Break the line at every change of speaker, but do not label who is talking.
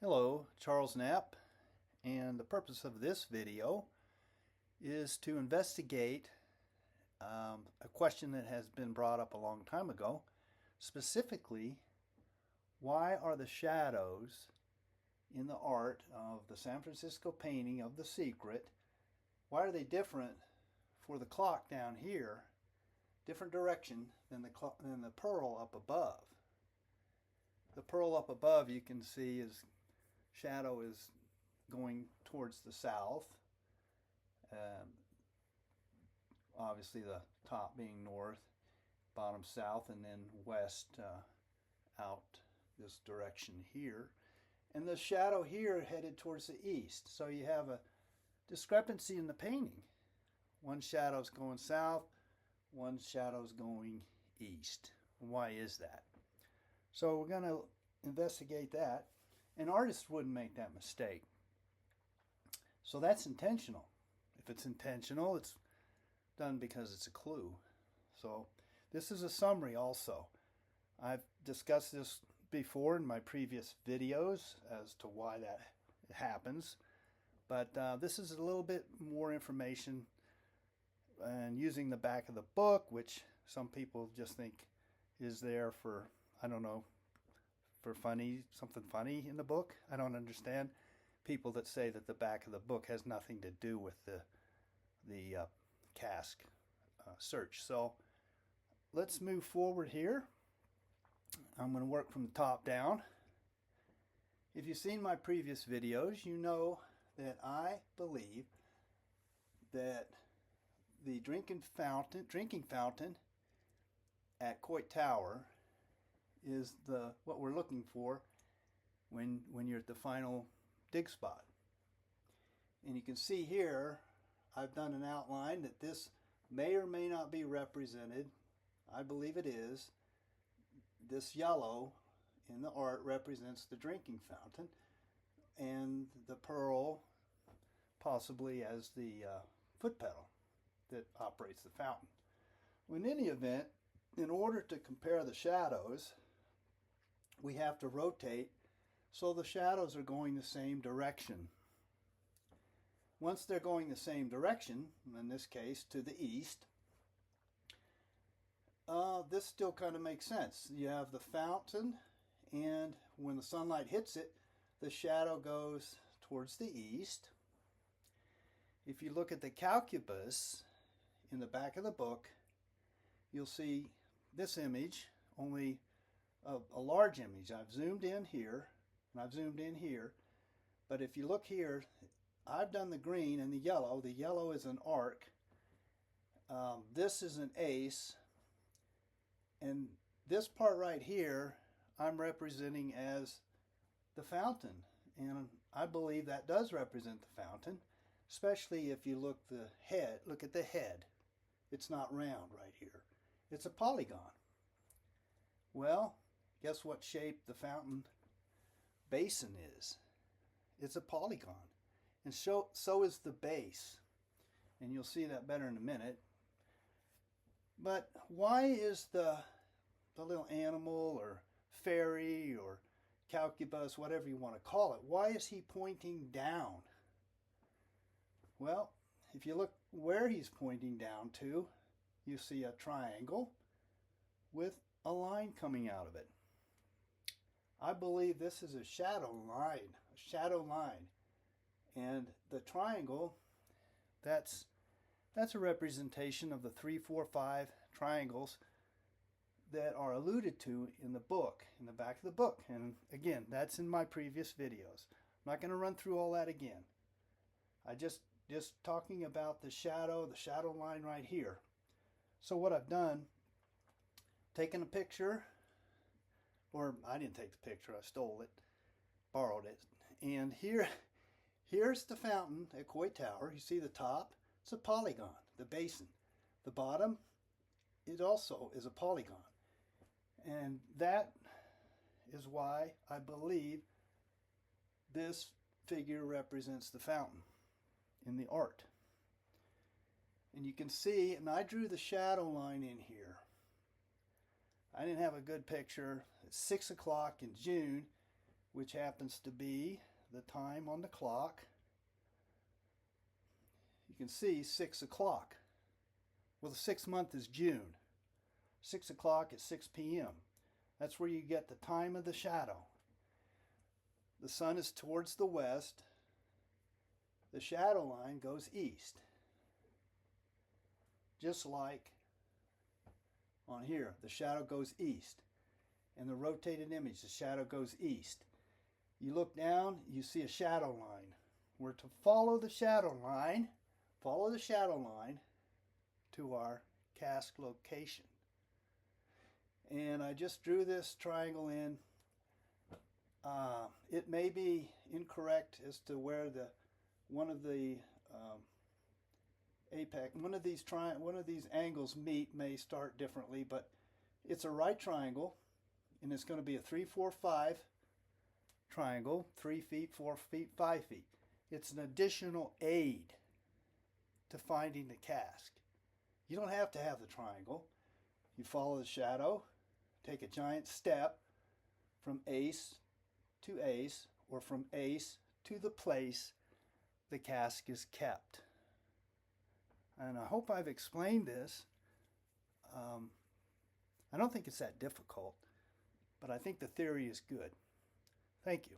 Hello, Charles Knapp, and the purpose of this video is to investigate a question that has been brought up a long time ago. Specifically, why are the shadows in the art of the San Francisco painting of The Secret, why are they different for the clock down here, different direction than the pearl up above? The pearl up above, you can see, is shadow is going towards the south, obviously the top being north, bottom south, and then west out this direction here, and the shadow here headed towards the east. So you have a discrepancy in the painting. One shadow's going south, one shadow's going east. Why is that? So we're going to investigate that. An artist wouldn't make that mistake. So that's intentional. If it's intentional, it's done because it's a clue. So this is a summary also. I've discussed this before in my previous videos as to why that happens. But this is a little bit more information, and using the back of the book, which some people just think is there for, I don't know, for funny, something funny in the book. I don't understand people that say that the back of the book has nothing to do with the cask search. So let's move forward here. I'm going to work from the top down. If you've seen my previous videos, you know that I believe that the drinking fountain at Coit Tower is what we're looking for when you're at the final dig spot. And you can see here I've done an outline that this may or may not be represented. I believe it is. This yellow in the art represents the drinking fountain, and the pearl possibly as the foot pedal that operates the fountain. Well, in any event, in order to compare the shadows, we have to rotate so the shadows are going the same direction. Once they're going the same direction, in this case to the east, this still kind of makes sense. You have the fountain, and when the sunlight hits it, the shadow goes towards the east. If you look at the calculus in the back of the book, you'll see this image, only a large image. I've zoomed in here, and I've zoomed in here, but if you look here, I've done the green and the yellow. The yellow is an arc. This is an ace, and this part right here I'm representing as the fountain, and I believe that does represent the fountain, especially if you look at the head. It's not round right here. It's a polygon. Well, guess what shape the fountain basin is? It's a polygon. And so is the base. And you'll see that better in a minute. But why is the little animal or fairy or calculus, whatever you want to call it, why is he pointing down? Well, if you look where he's pointing down to, you see a triangle with a line coming out of it. I believe this is a shadow line, and the triangle, that's a representation of the 3, 4, 5 triangles that are alluded to in the book, in the back of the book. And again, that's in my previous videos. I'm not going to run through all that again. I just talking about the shadow line right here. So what I've done, taken a picture, or I didn't take the picture, I stole it, borrowed it. And here's the fountain at Coit Tower. You see the top? It's a polygon, the basin. The bottom, it also is a polygon. And that is why I believe this figure represents the fountain in the art. And you can see, and I drew the shadow line in here. I didn't have a good picture. It's 6 o'clock in June, which happens to be the time on the clock. You can see 6 o'clock. Well, the 6th month is June. 6 o'clock at 6 p.m. That's where you get the time of the shadow. The sun is towards the west. The shadow line goes east. Just like on here, the shadow goes east. In the rotated image, the shadow goes east. You look down, you see a shadow line. We're to follow the shadow line to our cask location. And I just drew this triangle in. It may be incorrect as to where one of these angles meet may start differently, but it's a right triangle, and it's going to be a 3, 4, 5 triangle, 3 feet, 4 feet, 5 feet. It's an additional aid to finding the cask. You don't have to have the triangle. You follow the shadow, take a giant step from ace to ace, or from ace to the place the cask is kept. And I hope I've explained this. I don't think it's that difficult, but I think the theory is good. Thank you.